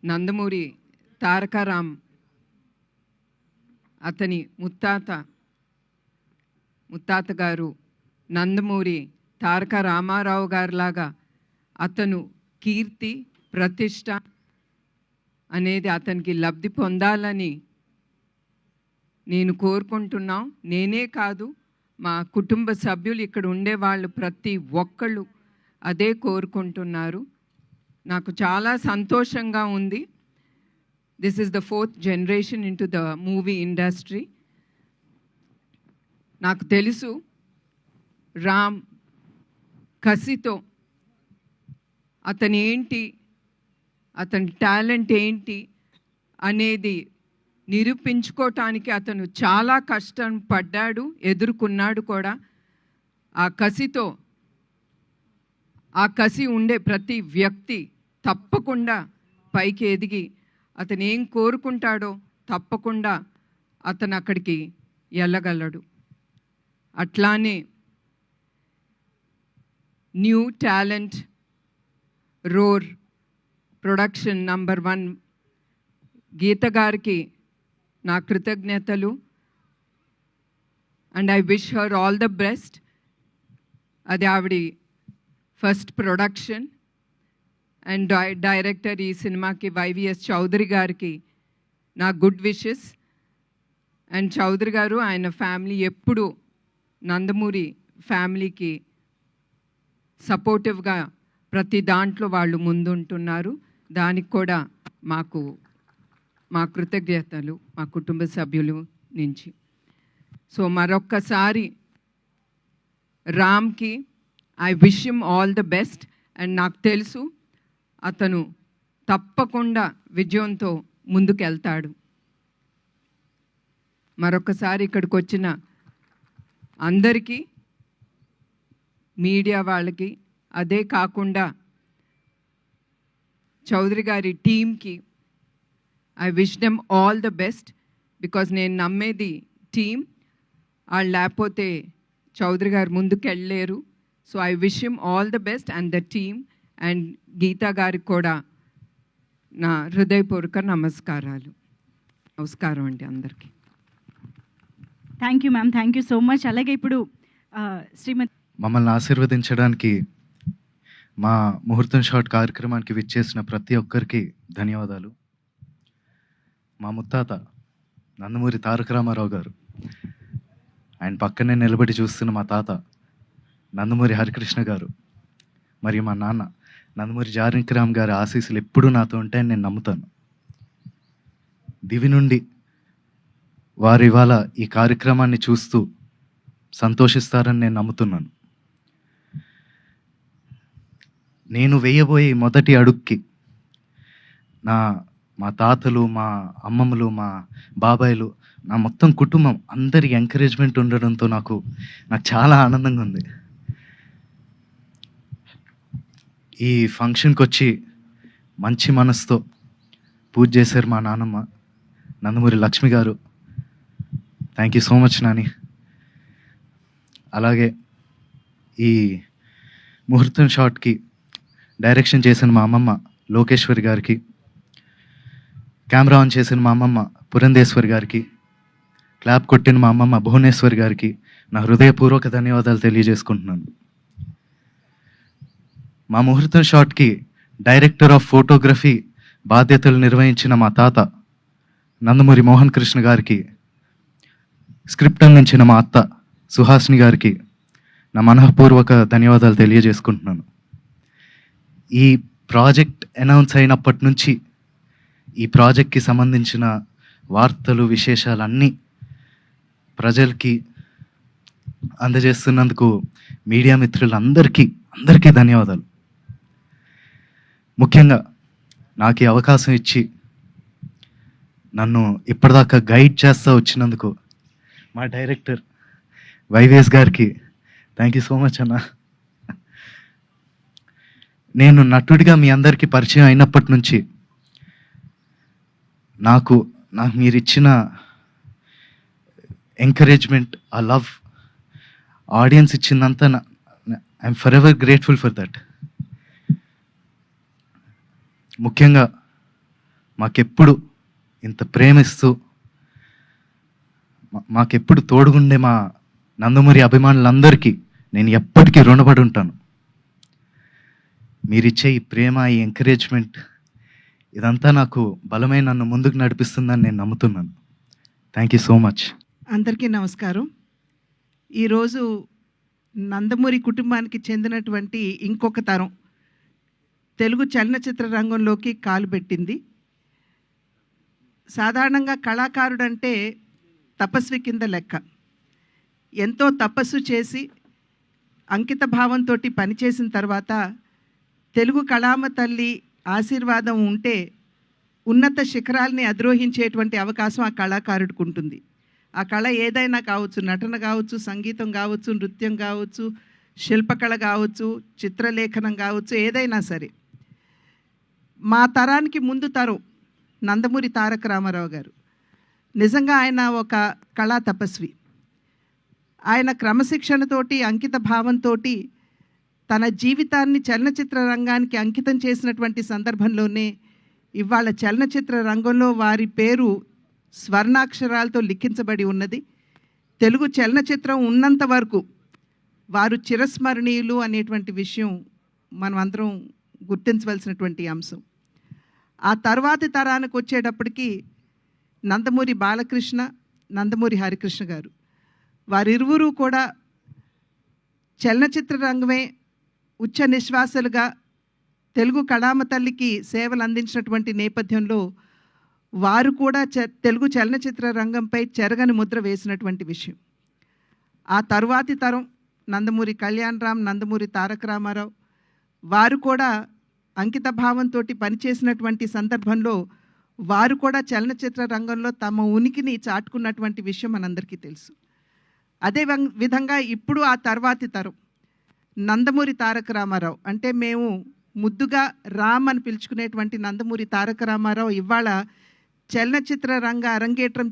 నందమూరి తారకరామ్ అతని ముత్తాత గారు నందమూరి తారక రామారావు గారిలాగా అతను కీర్తి ప్రతిష్ట అనేది అతనికి లబ్ధి పొందాలని నేను కోరుకుంటున్నాం. నేనే కాదు, మా కుటుంబ సభ్యులు ఇక్కడ ఉండేవాళ్ళు ప్రతి ఒక్కళ్ళు అదే కోరుకుంటున్నారు. నాకు చాలా సంతోషంగా ఉంది. This is the 4th generation into the movie industry. నాకు తెలుసు రామ్ కసితో అతని టాలెంట్ ఏంటి అనేది నిరూపించుకోవటానికి అతను చాలా కష్టం పడ్డాడు, ఎదుర్కొన్నాడు కూడా. ఆ కసి ఉండే ప్రతి వ్యక్తి తప్పకుండా పైకి ఎదిగి అతను ఏం కోరుకుంటాడో తప్పకుండా అతను అక్కడికి వెళ్ళగలడు. అట్లానే new talent roar production number 1 Geetha గారికి నా కృతజ్ఞతలు. And I wish her all the best. అది ఆవిడ ఫస్ట్ ప్రొడక్షన్. అండ్ డైరెక్టర్ ఈ సినిమాకి వైవిఎస్ చౌదరి గారికి నా గుడ్ విషెస్. అండ్ చౌదరి గారు ఆయన ఫ్యామిలీ ఎప్పుడు నందమూరి ఫ్యామిలీకి సపోర్టివ్గా ప్రతి దాంట్లో వాళ్ళు ముందుంటున్నారు. దానికి కూడా మా కృతజ్ఞతలు మా కుటుంబ సభ్యులు నుంచి. సో మరొక్కసారి రామ్కి I wish him all the best. And నాకు తెలుసు అతను తప్పకుండా విజయంతో ముందుకెళ్తాడు. మరొకసారి ఇక్కడికి వచ్చిన అందరికీ, మీడియా వాళ్ళకి, అదే కాకుండా చౌదరి గారి టీమ్కి I wish them all the best. Because నేను నమ్మేది టీమ్, వాళ్ళు లేకపోతే చౌదరి గారు ముందుకెళ్ళలేరు. So I wish him all the best and the team. And Geeta గారికి కూడా నా హృదయపూర్వక నమస్కారం అండి అందరికీ. Thank you ma'am, thank you so much. అలాగే ఇప్పుడు శ్రీమతి మమ్మల్ని ఆశీర్వదించడానికి మా ముహూర్తం షాట్ కార్యక్రమానికి విచ్చేసిన ప్రతి ఒక్కరికి ధన్యవాదాలు. మా ముత్తాత నందమూరి తారక రామారావు గారు, ఆయన పక్కనే నిలబడి చూస్తున్న మా తాత నందమూరి హరికృష్ణ గారు, మరియు మా నాన్న నందమూరి జానకిరామ్ గారి ఆశీస్సులు ఎప్పుడూ నాతో ఉంటాయని నేను నమ్ముతాను. దివి నుండి వారు ఇవాళ ఈ కార్యక్రమాన్ని చూస్తూ సంతోషిస్తారని నేను నమ్ముతున్నాను. నేను వేయబోయే మొదటి అడుగుకి మా తాతలు, మా అమ్మమ్మలు, మా బాబాయిలు, నా మొత్తం కుటుంబం అందరి ఎంకరేజ్మెంట్ ఉండడంతో నాకు చాలా ఆనందంగా ఉంది. ఈ ఫంక్షన్కి వచ్చి మంచి మనసుతో పూజ చేశారు మా నాన్నమ్మ నందమూరి లక్ష్మి గారు. Thank you so much Nani. అలాగే ఈ ముహూర్తం షాట్కి డైరెక్షన్ చేసిన మా అమ్మమ్మ లోకేశ్వరి గారికి, కెమెరా ఆన్ చేసిన మా అమ్మమ్మ పురంధేశ్వరి గారికి, క్లాప్ కొట్టిన మా అమ్మమ్మ భువనేశ్వరి గారికి నా హృదయపూర్వక ధన్యవాదాలు తెలియజేసుకుంటున్నాను. మా ముహూర్తం షాట్కి డైరెక్టర్ ఆఫ్ ఫోటోగ్రఫీ బాధ్యతలు నిర్వహించిన మా తాత నందమూరి మోహన్ కృష్ణ గారికి, స్క్రిప్ట్ అందించిన మా అత్త సుహాసిని గారికి నా మనఃపూర్వక ధన్యవాదాలు తెలియజేసుకుంటున్నాను. ఈ ప్రాజెక్ట్ అనౌన్స్ అయినప్పటి నుంచి ఈ ప్రాజెక్ట్కి సంబంధించిన వార్తలు, విశేషాలన్నీ ప్రజలకి అందజేస్తున్నందుకు మీడియా మిత్రులందరికీ ధన్యవాదాలు. ముఖ్యంగా నాకు ఈ అవకాశం ఇచ్చి నన్ను ఇప్పటిదాకా గైడ్ చేస్తూ వచ్చినందుకు మా డైరెక్టర్ వైవిఎస్ గారికి థ్యాంక్ యూ సో మచ్ అన్న. నేను నటుడిగా మీ అందరికీ పరిచయం అయినప్పటి నుంచి నాకు మీరు ఇచ్చిన ఎంకరేజ్మెంట్, ఆ లవ్, ఆడియన్స్ ఇచ్చిందంతా I'm forever grateful for that. ముఖ్యంగా మాకెప్పుడు ఇంత ప్రేమిస్తూ మాకెప్పుడు తోడుగుండే మా నందమూరి అభిమానులందరికీ నేను ఎప్పటికీ రుణపడి ఉంటాను. మీరిచ్చే ఈ ప్రేమ, ఈ ఎంకరేజ్మెంట్ ఇదంతా నాకు బలమైన నన్ను ముందుకు నడిపిస్తుందని నేను నమ్ముతున్నాను. Thank you so much. అందరికీ నమస్కారం. ఈరోజు నందమూరి కుటుంబానికి చెందినటువంటి ఇంకొక తరం తెలుగు చలనచిత్ర రంగంలోకి కాలు పెట్టింది. సాధారణంగా కళాకారుడు అంటే తపస్వి కింద లెక్క. ఎంతో తపస్సు చేసి అంకిత భావంతో పనిచేసిన తర్వాత తెలుగు కళామ తల్లి ఆశీర్వాదం ఉంటే ఉన్నత శిఖరాల్ని అధిరోహించేటువంటి అవకాశం ఆ కళాకారుడికి ఉంటుంది. ఆ కళ ఏదైనా కావచ్చు, నటన కావచ్చు, సంగీతం కావచ్చు, నృత్యం కావచ్చు, శిల్పకళ కావచ్చు, చిత్రలేఖనం కావచ్చు, ఏదైనా సరే. మా తరానికి ముందు తరం నందమూరి తారక రామారావు గారు. నిజంగా ఆయన ఒక కళా తపస్వి. ఆయన క్రమశిక్షణతోటి, అంకిత భావంతో తన జీవితాన్ని చలనచిత్ర రంగానికి అంకితం చేసినటువంటి సందర్భంలోనే ఇవాళ చలనచిత్ర రంగంలో వారి పేరు స్వర్ణాక్షరాలతో లిఖించబడి ఉన్నది. తెలుగు చలనచిత్రం ఉన్నంత వరకు వారు చిరస్మరణీయులు అనేటువంటి విషయం మనం అందరం గుర్తించవలసినటువంటి అంశం. ఆ తర్వాతి తరానికి వచ్చేటప్పటికి నందమూరి బాలకృష్ణ, నందమూరి హరికృష్ణ గారు, వారిరువురు కూడా చలనచిత్ర రంగమే ఉచ్చ నిశ్వాసాలుగా తెలుగు కళామ తల్లికి సేవలు అందించినటువంటి నేపథ్యంలో వారు కూడా తెలుగు చలనచిత్ర రంగంపై చెరగని ముద్ర వేసినటువంటి విషయం. ఆ తరువాతి తరం నందమూరి కళ్యాణ్ రామ్, నందమూరి తారక రామారావు వారు కూడా అంకిత భావంతో పనిచేసినటువంటి సందర్భంలో వారు కూడా చలనచిత్ర రంగంలో తమ ఉనికిని చాటుకున్నటువంటి విషయం మనందరికీ తెలుసు. అదే విధంగా ఇప్పుడు ఆ తర్వాతి తరం నందమూరి తారక రామారావు, అంటే మేము ముద్దుగా రామ్ అని పిలుచుకునేటువంటి నందమూరి తారక రామారావు ఇవాళ చలనచిత్ర రంగ అరంగేట్రం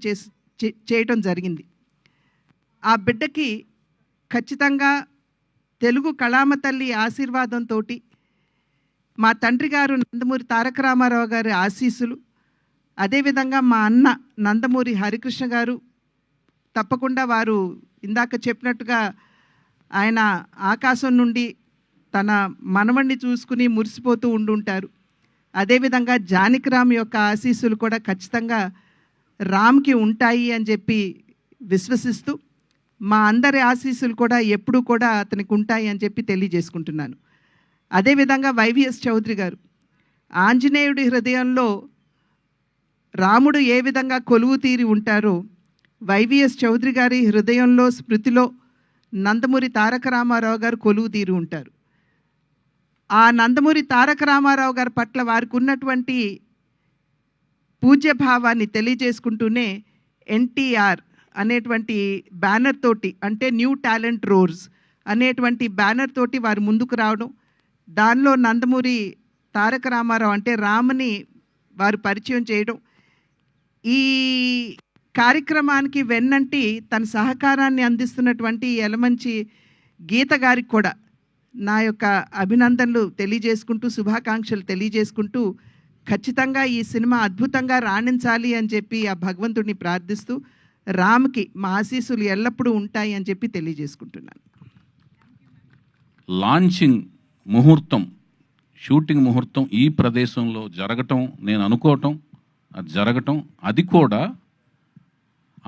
చేయటం జరిగింది. ఆ బిడ్డకి ఖచ్చితంగా తెలుగు కళామ తల్లి ఆశీర్వాదంతో, మా తండ్రి గారు నందమూరి తారక రామారావు గారి ఆశీస్సులు, అదేవిధంగా మా అన్న నందమూరి హరికృష్ణ గారు, తప్పకుండా వారు ఇందాక చెప్పినట్టుగా ఆయన ఆకాశం నుండి తన మనవణ్ణి చూసుకుని మురిసిపోతూ ఉండుంటారు. అదేవిధంగా జానకి రామ్ యొక్క ఆశీస్సులు కూడా ఖచ్చితంగా రామ్కి ఉంటాయి అని చెప్పి విశ్వసిస్తూ, మా అందరి ఆశీస్సులు కూడా ఎప్పుడూ కూడా అతనికి ఉంటాయి అని చెప్పి తెలియజేసుకుంటున్నాను. అదేవిధంగా వైవిఎస్ చౌదరి గారు, ఆంజనేయుడి హృదయంలో రాముడు ఏ విధంగా కొలువు తీరి ఉంటారో వైవిఎస్ చౌదరి గారి హృదయంలో, స్మృతిలో నందమూరి తారక రామారావు గారు కొలువు తీరి ఉంటారు. ఆ నందమూరి తారక రామారావు గారి పట్ల వారికి ఉన్నటువంటి పూజ్యభావాన్ని తెలియజేసుకుంటూనే ఎన్టీఆర్ అనేటువంటి బ్యానర్ తోటి, అంటే న్యూ టాలెంట్ రోర్స్ అనేటువంటి బ్యానర్ తోటి వారు ముందుకు రావడం, దానిలో నందమూరి తారక రామారావు అంటే రామ్ని వారు పరిచయం చేయడం, ఈ కార్యక్రమానికి వెన్నంటి తన సహకారాన్ని అందిస్తున్నటువంటి యలమంచి గీత గారికి కూడా నా యొక్క అభినందనలు తెలియజేసుకుంటూ, శుభాకాంక్షలు తెలియజేసుకుంటూ, ఖచ్చితంగా ఈ సినిమా అద్భుతంగా రాణించాలి అని చెప్పి ఆ భగవంతుడిని ప్రార్థిస్తూ, రామ్కి మా ఆశీస్సులు ఎల్లప్పుడూ ఉంటాయి అని చెప్పి తెలియజేసుకుంటున్నాను. లాంచింగ్ ముహూర్తం, షూటింగ్ ముహూర్తం ఈ ప్రదేశంలో జరగటం, నేను అనుకోవటం, అది జరగటం, అది కూడా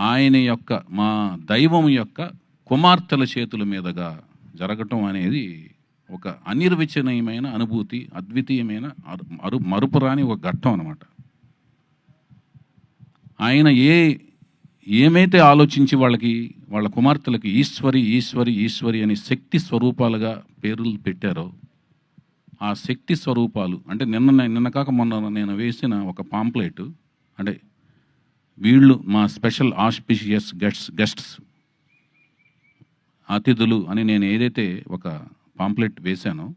ఆయన యొక్క, మా దైవం యొక్క కుమార్తెల చేతుల మీదుగా జరగటం అనేది ఒక అనిర్వచనీయమైన అనుభూతి, అద్వితీయమైన మరుపురాని ఒక ఘట్టం అన్నమాట. ఆయన ఏమైతే ఆలోచించి వాళ్ళ కుమార్తెలకి ఈశ్వరి ఈశ్వరి ఈశ్వరి అని శక్తి స్వరూపాలుగా పేర్లు పెట్టారో, ఆ శక్తి స్వరూపాలు అంటే నిన్న కాక మొన్న నేను వేసిన ఒక పాంప్లెట్, అంటే వీళ్ళు మా స్పెషల్ ఆస్పిషియస్ గెస్ట్స్ అతిథులు అని నేను ఏదైతే ఒక పాంప్లెట్ వేశానో,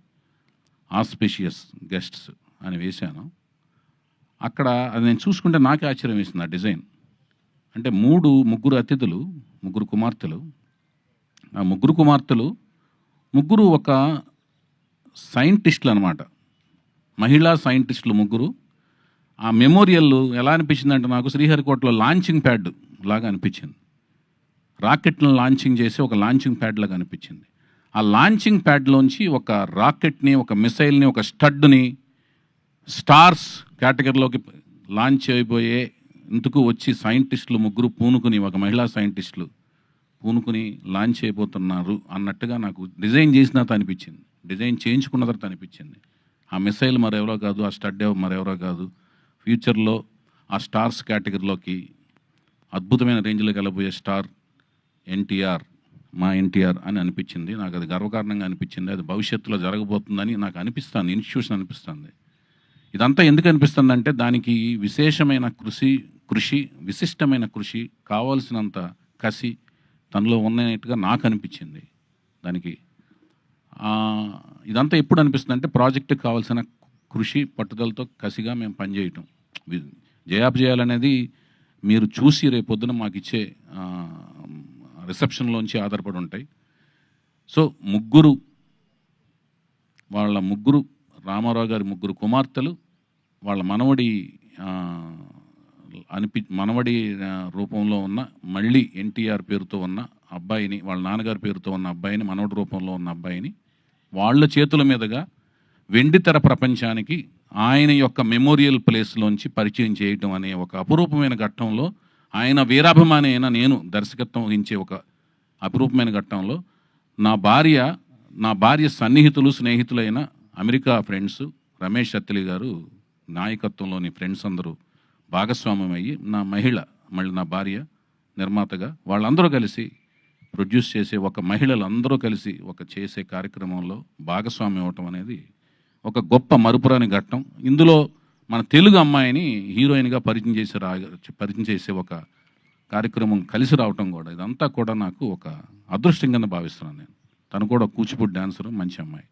ఆస్పిషియస్ గెస్ట్స్ అని వేశానో, అక్కడ అది నేను చూసుకుంటే నాకే ఆశ్చర్యం వేసింది ఆ డిజైన్. అంటే ముగ్గురు అతిథులు, ముగ్గురు కుమార్తెలు. ఆ ముగ్గురు కుమార్తెలు ముగ్గురు ఒక సైంటిస్టులు అనమాట, మహిళా సైంటిస్టులు ముగ్గురు. ఆ మెమోరియల్ ఎలా అనిపించిందంటే నాకు శ్రీహరికోటలో లాంచింగ్ ప్యాడ్ లాగా అనిపించింది. రాకెట్లను లాంచింగ్ చేసి ఒక లాంచింగ్ ప్యాడ్ లాగా అనిపించింది. ఆ లాంచింగ్ ప్యాడ్లోంచి ఒక రాకెట్ని, ఒక మిసైల్ని, ఒక స్టడ్ని స్టార్స్ కేటగిరీలోకి లాంచ్ అయిపోయే ఇందుకు వచ్చి సైంటిస్టులు ముగ్గురు పూనుకుని, ఒక మహిళా సైంటిస్టులు పూనుకుని లాంచ్ అయిపోతున్నారు అన్నట్టుగా నాకు డిజైన్ చేసిన తర్వాత అనిపించింది. డిజైన్ చేయించుకున్న తర్వాత అనిపించింది. ఆ మిసైల్ మరెవరో కాదు, ఆ స్టడ్ మరెవరో కాదు, ఫ్యూచర్లో ఆ స్టార్స్ కేటగిరీలోకి అద్భుతమైన రేంజ్లోకి వెళ్ళబోయే స్టార్ ఎన్టీఆర్, మా ఎన్టీఆర్ అని అనిపించింది. నాకు అది గర్వకారణంగా అనిపించింది. అది భవిష్యత్తులో జరగబోతుందని నాకు అనిపిస్తుంది, ఇన్స్టిట్యూషన్ అనిపిస్తుంది. ఇదంతా ఎందుకు అనిపిస్తుంది అంటే దానికి విశేషమైన కృషి, విశిష్టమైన కృషి, కావాల్సినంత కసి తనలో ఉన్నట్టుగా నాకు అనిపించింది. దానికి ఇదంతా ఎప్పుడు అనిపిస్తుంది అంటే ప్రాజెక్టుకి కావాల్సిన కృషి, పట్టుదలతో కసిగా మేము పనిచేయటం. జయాలనేది మీరు చూసి రేపొద్దున మాకు ఇచ్చే రిసెప్షన్లోంచి ఆధారపడి ఉంటాయి. సో ముగ్గురు రామారావు గారి ముగ్గురు కుమార్తెలు, వాళ్ళ మనవడి రూపంలో ఉన్న మళ్ళీ ఎన్టీఆర్ పేరుతో ఉన్న అబ్బాయిని, వాళ్ళ నాన్నగారి పేరుతో ఉన్న అబ్బాయిని, మనవడి రూపంలో ఉన్న అబ్బాయిని వాళ్ళ చేతుల మీదుగా వెండితెర ప్రపంచానికి ఆయన యొక్క మెమోరియల్ ప్లేస్లోంచి పరిచయం చేయటం అనే ఒక అపురూపమైన ఘట్టంలో, ఆయన వీరాభిమాని అయిన నేను దర్శకత్వం వహించే ఒక అపురూపమైన ఘట్టంలో నా భార్య సన్నిహితులు, స్నేహితులైన అమెరికా ఫ్రెండ్స్ రమేష్ అత్తిలి గారు నాయకత్వంలోని ఫ్రెండ్స్ అందరూ భాగస్వామ్యం అయ్యి, మళ్ళీ నా భార్య నిర్మాతగా వాళ్ళందరూ కలిసి ప్రొడ్యూస్ చేసే, ఒక మహిళలందరూ కలిసి చేసే కార్యక్రమంలో భాగస్వామ్యం అవటం అనేది ఒక గొప్ప మరుపురాని ఘట్టం. ఇందులో మన తెలుగు అమ్మాయిని హీరోయిన్గా పరిచయం చేసే ఒక కార్యక్రమం కలిసి రావటం కూడా, ఇదంతా కూడా నాకు ఒక అదృష్టం కింద భావిస్తున్నాను నేను. తను కూడా కూచిపూడి డాన్సరు, మంచి అమ్మాయి.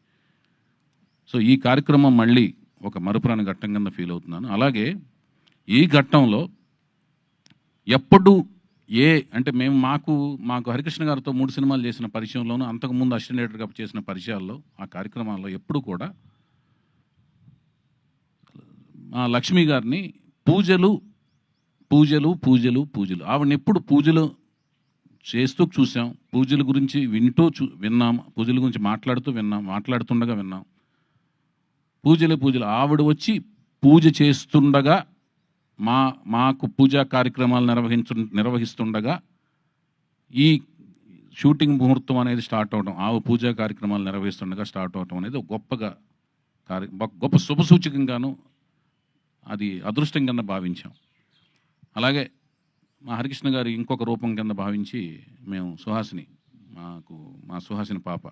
సో ఈ కార్యక్రమం మళ్ళీ ఒక మరుపురాని ఘట్టం కింద ఫీల్ అవుతున్నాను. అలాగే ఈ ఘట్టంలో ఎప్పుడు అంటే మాకు హరికృష్ణ గారితో 3 సినిమాలు చేసిన పరిచయంలోనూ, అంతకుముందు అసిస్టెంట్ డైరెక్టర్గా చేసిన పరిచయాల్లో, ఆ కార్యక్రమాల్లో ఎప్పుడు కూడా లక్ష్మి గారిని పూజలు ఆవిడని ఎప్పుడు పూజలు చేస్తూ చూసాం, పూజల గురించి విన్నాం, పూజల గురించి మాట్లాడుతుండగా విన్నాం. పూజలు ఆవిడ వచ్చి పూజ చేస్తుండగా, మాకు పూజా కార్యక్రమాలు నిర్వహిస్తుండగా ఈ షూటింగ్ ముహూర్తం అనేది స్టార్ట్ అవడం, పూజా కార్యక్రమాలు నిర్వహిస్తుండగా స్టార్ట్ అవడం అనేది గొప్ప శుభసూచకంగాను, అది అదృష్టం కింద భావించాం. అలాగే మా హరికృష్ణ గారి ఇంకొక రూపం కింద భావించి మేము మా సుహాసిని పాప,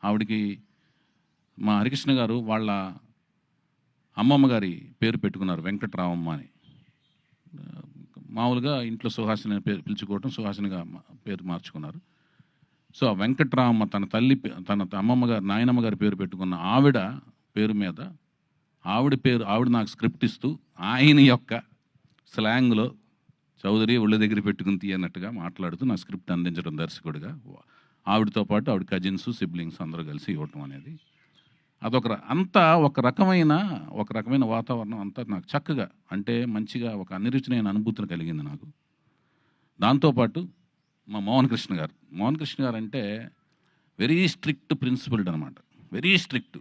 ఆవిడికి మా హరికృష్ణ గారు వాళ్ళ అమ్మమ్మ గారి పేరు పెట్టుకున్నారు, వెంకటరామమ్మ అని. మామూలుగా ఇంట్లో సుహాసిని పిలుచుకోవటం, సుహాసినిగా పేరు మార్చుకున్నారు. సో ఆ వెంకటరామమ్మ తన అమ్మమ్మ గారు, నాయనమ్మ గారి పేరు పెట్టుకున్న ఆవిడ పేరు మీద ఆవిడ నాకు స్క్రిప్ట్ ఇస్తూ ఆయన యొక్క స్లాంగ్లో చౌదరి ఒళ్ళ దగ్గర పెట్టుకుని తీయన్నట్టుగా మాట్లాడుతూ నా స్క్రిప్ట్ అందించడం దర్శకుడిగా, ఆవిడతో పాటు ఆవిడ కజిన్స్, సిబ్లింగ్స్ అందరూ కలిసి ఇవ్వటం అనేది ఒక రకమైన వాతావరణం అంతా నాకు చక్కగా, అంటే మంచిగా ఒక అనిరుచినైన అనుభూతిని కలిగింది నాకు. దాంతోపాటు మా మోహన్ కృష్ణ గారు అంటే వెరీ స్ట్రిక్ట్ ప్రిన్సిపల్డ్ అనమాట. వెరీ స్ట్రిక్ట్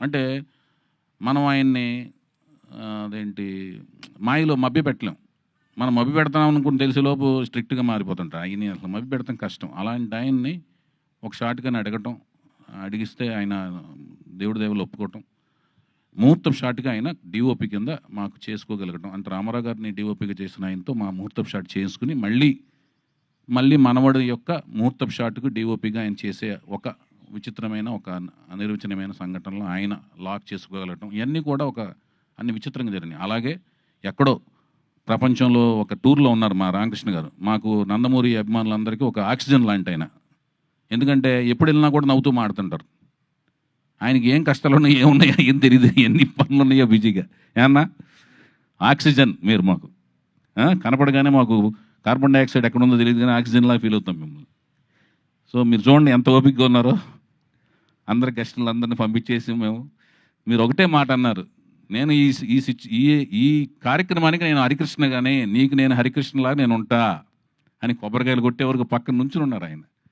అంటే మనం ఆయన్ని మాయలో మభ్య పెట్టలేం. మనం మభ్య పెడతాం అనుకుని తెలిసేలోపు స్ట్రిక్ట్గా మారిపోతుంటారు. ఆయన్ని అసలు మభ్య పెడతాం కష్టం. అలాంటి ఆయన్ని ఒక షాట్గానే అడిగిస్తే ఆయన దేవుళ్ళు ఒప్పుకోవటం, ముహూర్తం షాట్గా ఆయన డిఓపి కింద మాకు చేసుకోగలగటం. అంటే రామారావు గారిని డిఓపిగా చేసిన ఆయనతో మా ముహూర్తం షాట్ చేసుకుని మళ్ళీ మనవడి యొక్క ముహూర్తం షాట్కు డిఓపిగా ఆయన చేసే ఒక విచిత్రమైన, ఒక అనిర్వచనమైన సంఘటనలో ఆయన లాక్ చేసుకోగలగటం, ఇవన్నీ కూడా అన్ని విచిత్రంగా జరిగినాయి. అలాగే ఎక్కడో ప్రపంచంలో ఒక టూర్లో ఉన్నారు మా రామకృష్ణ గారు. మాకు నందమూరి అభిమానులందరికీ ఒక ఆక్సిజన్ లాంటి ఆయన. ఎందుకంటే ఎప్పుడు వెళ్ళినా కూడా నవ్వుతూ మాడుతుంటారు. ఆయనకి ఏం కష్టాలు ఉన్నాయో, ఏమున్నాయో ఏం తెలియదు, ఎన్ని పనులు ఉన్నాయో బిజీగా. ఏమన్నా ఆక్సిజన్ మీరు మాకు కనపడగానే మాకు కార్బన్ డైఆక్సైడ్ ఎక్కడ ఉందో తెలియదు కానీ ఆక్సిజన్లా ఫీల్ అవుతాం మిమ్మల్ని. సో మీరు చూడండి ఎంత ఓపికగా ఉన్నారో. అందరి గెస్టులు అందరినీ పంపించేసి మీరు ఒకటే మాట అన్నారు, నేను ఈ కార్యక్రమానికి నేను హరికృష్ణగానే, నీకు నేను హరికృష్ణలా నేను ఉంటా అని కొబ్బరికాయలు కొట్టే వరకు పక్కన నుంచుని ఉన్నారు ఆయన.